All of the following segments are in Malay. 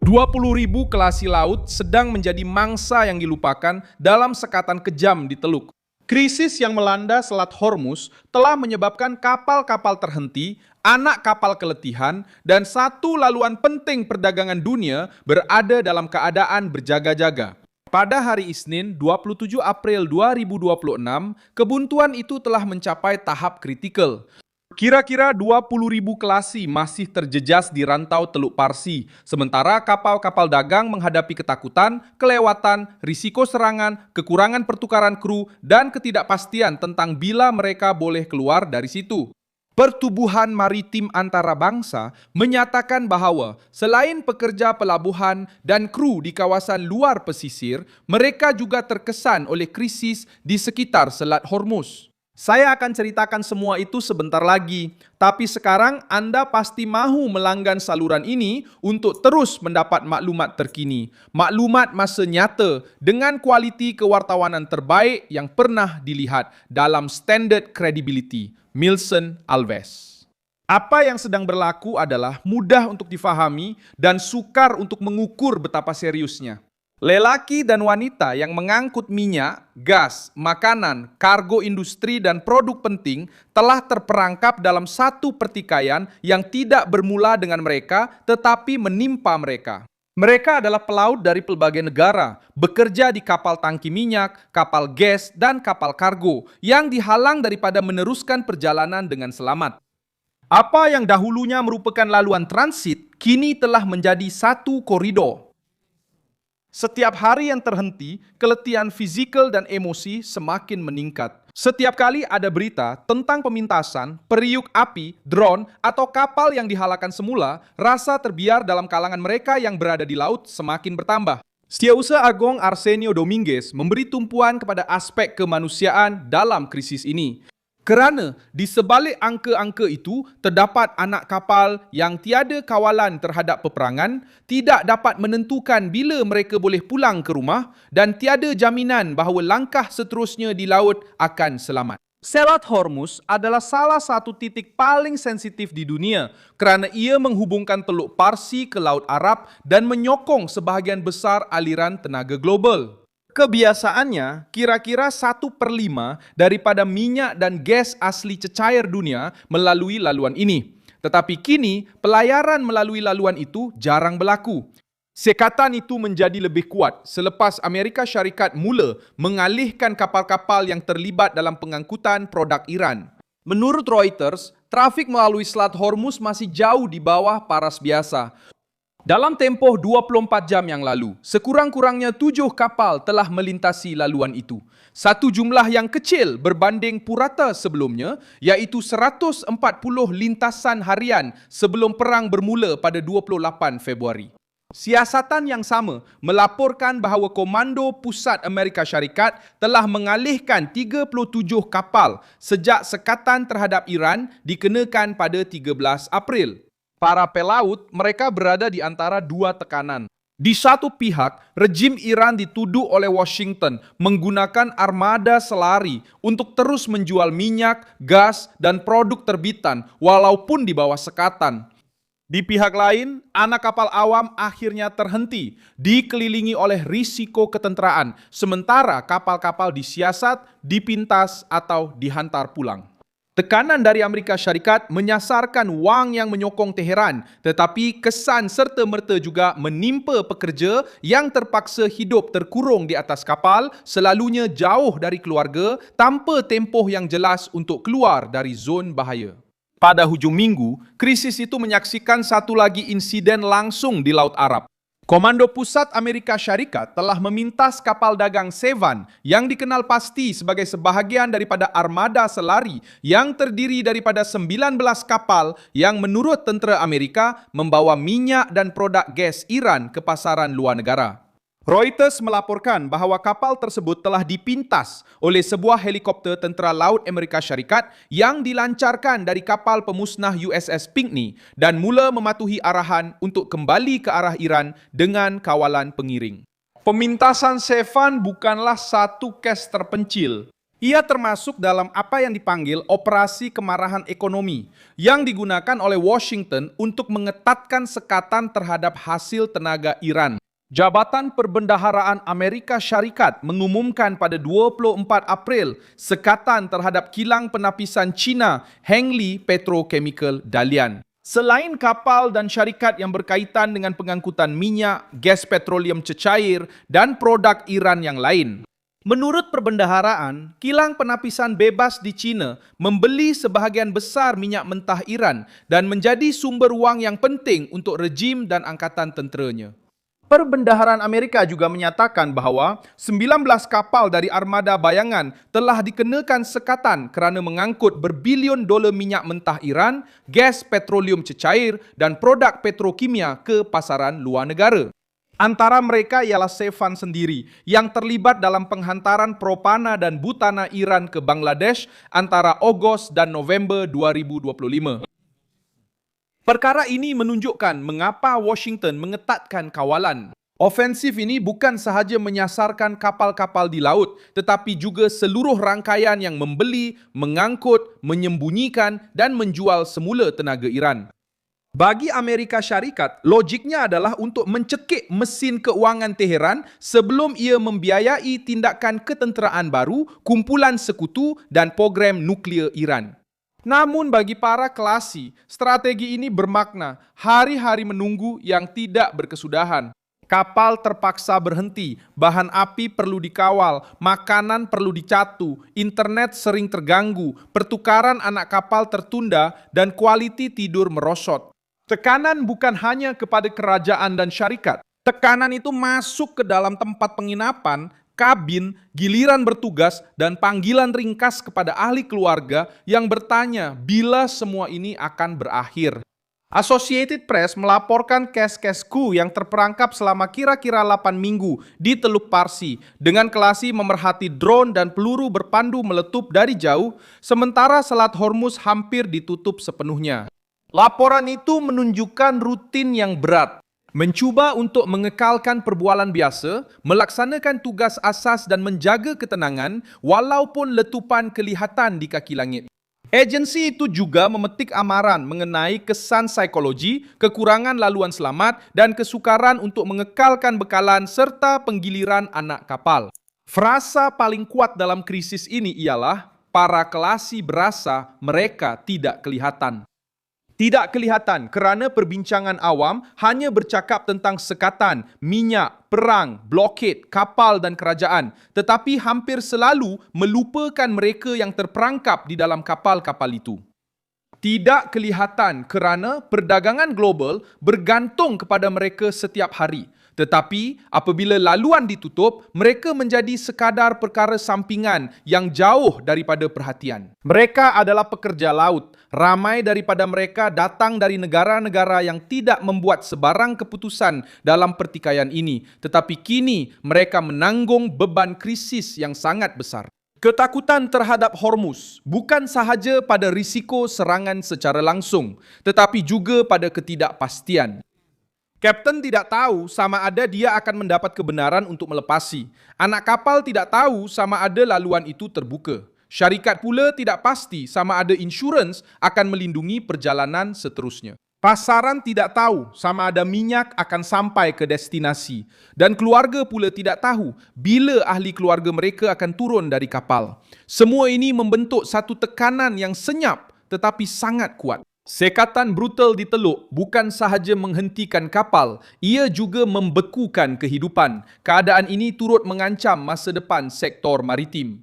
20.000 kelasi laut sedang menjadi mangsa yang dilupakan dalam sekatan kejam di Teluk. Krisis yang melanda Selat Hormuz telah menyebabkan kapal-kapal terhenti, anak kapal keletihan, dan satu laluan penting perdagangan dunia berada dalam keadaan berjaga-jaga. Pada hari Isnin, 27 April 2026, kebuntuan itu telah mencapai tahap kritikal. Kira-kira 20.000 kelasi masih terjejas di rantau Teluk Parsi, sementara kapal-kapal dagang menghadapi ketakutan, kelewatan, risiko serangan, kekurangan pertukaran kru, dan ketidakpastian tentang bila mereka boleh keluar dari situ. Pertubuhan Maritim Antarabangsa menyatakan bahawa selain pekerja pelabuhan dan kru di kawasan luar pesisir, mereka juga terkesan oleh krisis di sekitar Selat Hormuz. Saya akan ceritakan semua itu sebentar lagi, tapi sekarang Anda pasti mahu melanggan saluran ini untuk terus mendapat maklumat terkini, maklumat masa nyata dengan kualiti kewartawanan terbaik yang pernah dilihat dalam standard credibility. Milson Alves. Apa yang sedang berlaku adalah mudah untuk difahami dan sukar untuk mengukur betapa seriusnya. Lelaki dan wanita yang mengangkut minyak, gas, makanan, kargo industri dan produk penting telah terperangkap dalam satu pertikaian yang tidak bermula dengan mereka tetapi menimpa mereka. Mereka adalah pelaut dari pelbagai negara, bekerja di kapal tangki minyak, kapal gas, dan kapal kargo yang dihalang daripada meneruskan perjalanan dengan selamat. Apa yang dahulunya merupakan laluan transit, kini telah menjadi satu koridor. Setiap hari yang terhenti, keletihan fizikal dan emosi semakin meningkat. Setiap kali ada berita tentang pemintasan, periuk api, drone, atau kapal yang dihalakan semula, rasa terbiar dalam kalangan mereka yang berada di laut semakin bertambah. Setiausaha Agong Arsenio Dominguez memberi tumpuan kepada aspek kemanusiaan dalam krisis ini. Kerana di sebalik angka-angka itu terdapat anak kapal yang tiada kawalan terhadap peperangan, tidak dapat menentukan bila mereka boleh pulang ke rumah dan tiada jaminan bahawa langkah seterusnya di laut akan selamat. Selat Hormuz adalah salah satu titik paling sensitif di dunia kerana ia menghubungkan Teluk Parsi ke Laut Arab dan menyokong sebahagian besar aliran tenaga global. Kebiasaannya, kira-kira 1/5 daripada minyak dan gas asli cecair dunia melalui laluan ini. Tetapi kini, pelayaran melalui laluan itu jarang berlaku. Sekatan itu menjadi lebih kuat selepas Amerika Syarikat mula mengalihkan kapal-kapal yang terlibat dalam pengangkutan produk Iran. Menurut Reuters, trafik melalui Selat Hormuz masih jauh di bawah paras biasa. Dalam tempoh 24 jam yang lalu, sekurang-kurangnya 7 kapal telah melintasi laluan itu. Satu jumlah yang kecil berbanding purata sebelumnya, iaitu 140 lintasan harian sebelum perang bermula pada 28 Februari. Siasatan yang sama melaporkan bahawa Komando Pusat Amerika Syarikat telah mengalihkan 37 kapal sejak sekatan terhadap Iran dikenakan pada 13 April. Para pelaut, mereka berada di antara dua tekanan. Di satu pihak, rejim Iran dituduh oleh Washington menggunakan armada selari untuk terus menjual minyak, gas, dan produk terbitan walaupun di bawah sekatan. Di pihak lain, anak kapal awam akhirnya terhenti, dikelilingi oleh risiko ketenteraan, sementara kapal-kapal disiasat, dipintas, atau dihantar pulang. Tekanan dari Amerika Syarikat menyasarkan wang yang menyokong Teheran, tetapi kesan serta-merta juga menimpa pekerja yang terpaksa hidup terkurung di atas kapal, selalunya jauh dari keluarga, tanpa tempoh yang jelas untuk keluar dari zon bahaya. Pada hujung minggu, krisis itu menyaksikan satu lagi insiden langsung di Laut Arab. Komando Pusat Amerika Syarikat telah memintas kapal dagang Sevan yang dikenal pasti sebagai sebahagian daripada armada selari yang terdiri daripada 19 kapal yang menurut tentera Amerika membawa minyak dan produk gas Iran ke pasaran luar negara. Reuters melaporkan bahawa kapal tersebut telah dipintas oleh sebuah helikopter tentera laut Amerika Syarikat yang dilancarkan dari kapal pemusnah USS Pinckney dan mula mematuhi arahan untuk kembali ke arah Iran dengan kawalan pengiring. Pemintasan Sevan bukanlah satu kes terpencil. Ia termasuk dalam apa yang dipanggil operasi kemarahan ekonomi yang digunakan oleh Washington untuk mengetatkan sekatan terhadap hasil tenaga Iran. Jabatan Perbendaharaan Amerika Syarikat mengumumkan pada 24 April sekatan terhadap kilang penapisan China Hengli Petrochemical Dalian. Selain kapal dan syarikat yang berkaitan dengan pengangkutan minyak, gas petroleum cecair, dan produk Iran yang lain. Menurut perbendaharaan, kilang penapisan bebas di China membeli sebahagian besar minyak mentah Iran dan menjadi sumber wang yang penting untuk rejim dan angkatan tenteranya. Perbendaharaan Amerika juga menyatakan bahawa 19 kapal dari armada bayangan telah dikenakan sekatan kerana mengangkut berbilion dolar minyak mentah Iran, gas petroleum cecair dan produk petrokimia ke pasaran luar negara. Antara mereka ialah Sevan sendiri yang terlibat dalam penghantaran propana dan butana Iran ke Bangladesh antara Ogos dan November 2025. Perkara ini menunjukkan mengapa Washington mengetatkan kawalan. Ofensif ini bukan sahaja menyasarkan kapal-kapal di laut, tetapi juga seluruh rangkaian yang membeli, mengangkut, menyembunyikan dan menjual semula tenaga Iran. Bagi Amerika Syarikat, logiknya adalah untuk mencekik mesin keuangan Teheran sebelum ia membiayai tindakan ketenteraan baru, kumpulan sekutu dan program nuklear Iran. Namun bagi para kelasi, strategi ini bermakna hari-hari menunggu yang tidak berkesudahan. Kapal terpaksa berhenti, bahan api perlu dikawal, makanan perlu dicatu, internet sering terganggu, pertukaran anak kapal tertunda, dan kualiti tidur merosot. Tekanan bukan hanya kepada kerajaan dan syarikat. Tekanan itu masuk ke dalam tempat penginapan, kabin, giliran bertugas, dan panggilan ringkas kepada ahli keluarga yang bertanya bila semua ini akan berakhir. Associated Press melaporkan kes-kes kru yang terperangkap selama kira-kira 8 minggu di Teluk Parsi dengan kelasi memerhati drone dan peluru berpandu meletup dari jauh, sementara Selat Hormuz hampir ditutup sepenuhnya. Laporan itu menunjukkan rutin yang berat. Mencuba untuk mengekalkan perbualan biasa, melaksanakan tugas asas dan menjaga ketenangan walaupun letupan kelihatan di kaki langit. Agensi itu juga memetik amaran mengenai kesan psikologi, kekurangan laluan selamat dan kesukaran untuk mengekalkan bekalan serta penggiliran anak kapal. Frasa paling kuat dalam krisis ini ialah para kelasi berasa mereka tidak kelihatan. Tidak kelihatan kerana perbincangan awam hanya bercakap tentang sekatan, minyak, perang, blokade, kapal dan kerajaan, tetapi hampir selalu melupakan mereka yang terperangkap di dalam kapal-kapal itu. Tidak kelihatan kerana perdagangan global bergantung kepada mereka setiap hari. Tetapi apabila laluan ditutup, mereka menjadi sekadar perkara sampingan yang jauh daripada perhatian. Mereka adalah pekerja laut. Ramai daripada mereka datang dari negara-negara yang tidak membuat sebarang keputusan dalam pertikaian ini. Tetapi kini mereka menanggung beban krisis yang sangat besar. Ketakutan terhadap Hormuz bukan sahaja pada risiko serangan secara langsung, tetapi juga pada ketidakpastian. Kapten tidak tahu sama ada dia akan mendapat kebenaran untuk melepasi. Anak kapal tidak tahu sama ada laluan itu terbuka. Syarikat pula tidak pasti sama ada insurans akan melindungi perjalanan seterusnya. Pasaran tidak tahu sama ada minyak akan sampai ke destinasi. Dan keluarga pula tidak tahu bila ahli keluarga mereka akan turun dari kapal. Semua ini membentuk satu tekanan yang senyap tetapi sangat kuat. Sekatan brutal di teluk bukan sahaja menghentikan kapal, ia juga membekukan kehidupan. Keadaan ini turut mengancam masa depan sektor maritim.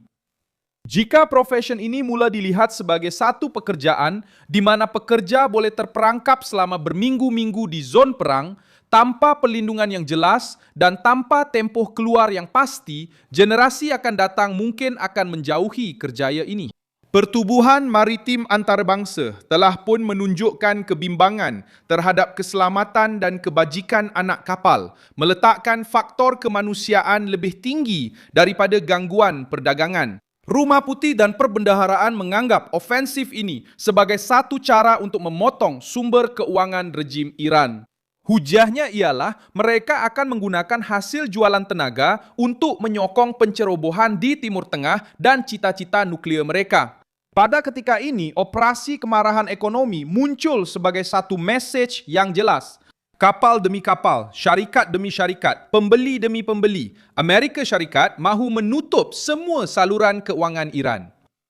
Jika profesi ini mula dilihat sebagai satu pekerjaan di mana pekerja boleh terperangkap selama berminggu-minggu di zon perang, tanpa perlindungan yang jelas dan tanpa tempoh keluar yang pasti, generasi akan datang mungkin akan menjauhi kerjaya ini. Pertubuhan maritim antarabangsa telah pun menunjukkan kebimbangan terhadap keselamatan dan kebajikan anak kapal, meletakkan faktor kemanusiaan lebih tinggi daripada gangguan perdagangan. Rumah Putih dan Perbendaharaan menganggap ofensif ini sebagai satu cara untuk memotong sumber keuangan rejim Iran. Hujahnya ialah mereka akan menggunakan hasil jualan tenaga untuk menyokong pencerobohan di Timur Tengah dan cita-cita nuklir mereka. Pada ketika ini, operasi kemarahan ekonomi muncul sebagai satu message yang jelas. Kapal demi kapal, syarikat demi syarikat, pembeli demi pembeli, Amerika Syarikat mahu menutup semua saluran keuangan Iran.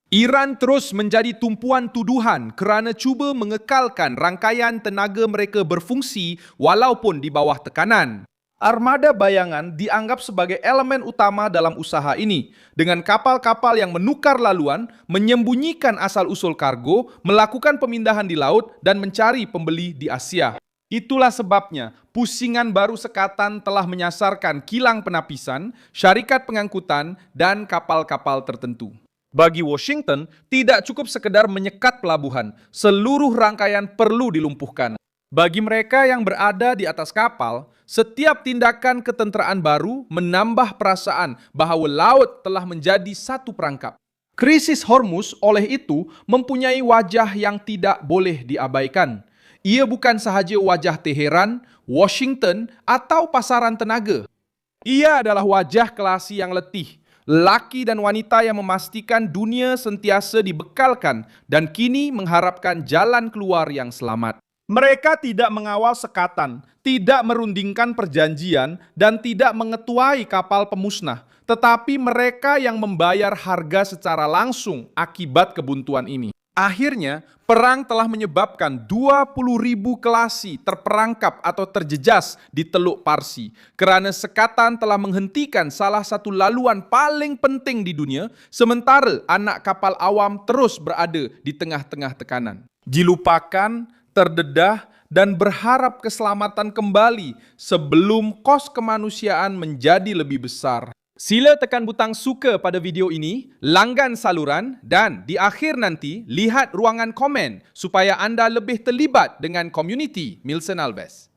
Iran terus menjadi tumpuan tuduhan kerana cuba mengekalkan rangkaian tenaga mereka berfungsi walaupun di bawah tekanan. Armada bayangan dianggap sebagai elemen utama dalam usaha ini, dengan kapal-kapal yang menukar laluan, menyembunyikan asal-usul kargo, melakukan pemindahan di laut, dan mencari pembeli di Asia. Itulah sebabnya pusingan baru sekatan telah menyasarkan kilang penapisan, syarikat pengangkutan, dan kapal-kapal tertentu. Bagi Washington, tidak cukup sekedar menyekat pelabuhan, seluruh rangkaian perlu dilumpuhkan. Bagi mereka yang berada di atas kapal, setiap tindakan ketenteraan baru menambah perasaan bahawa laut telah menjadi satu perangkap. Krisis Hormuz oleh itu mempunyai wajah yang tidak boleh diabaikan. Ia bukan sahaja wajah Teheran, Washington, atau pasaran tenaga. Ia adalah wajah kelasi yang letih, lelaki dan wanita yang memastikan dunia sentiasa dibekalkan dan kini mengharapkan jalan keluar yang selamat. Mereka tidak mengawal sekatan, tidak merundingkan perjanjian, dan tidak mengetuai kapal pemusnah. Tetapi mereka yang membayar harga secara langsung akibat kebuntuan ini. Akhirnya, perang telah menyebabkan 20.000 kelasi terperangkap atau terjejas di Teluk Parsi kerana sekatan telah menghentikan salah satu laluan paling penting di dunia, sementara anak kapal awam terus berada di tengah-tengah tekanan. Dilupakan, terdedah, dan berharap keselamatan kembali sebelum kos kemanusiaan menjadi lebih besar. Sila tekan butang suka pada video ini, langgan saluran dan di akhir nanti lihat ruangan komen supaya anda lebih terlibat dengan komuniti Milson Alves.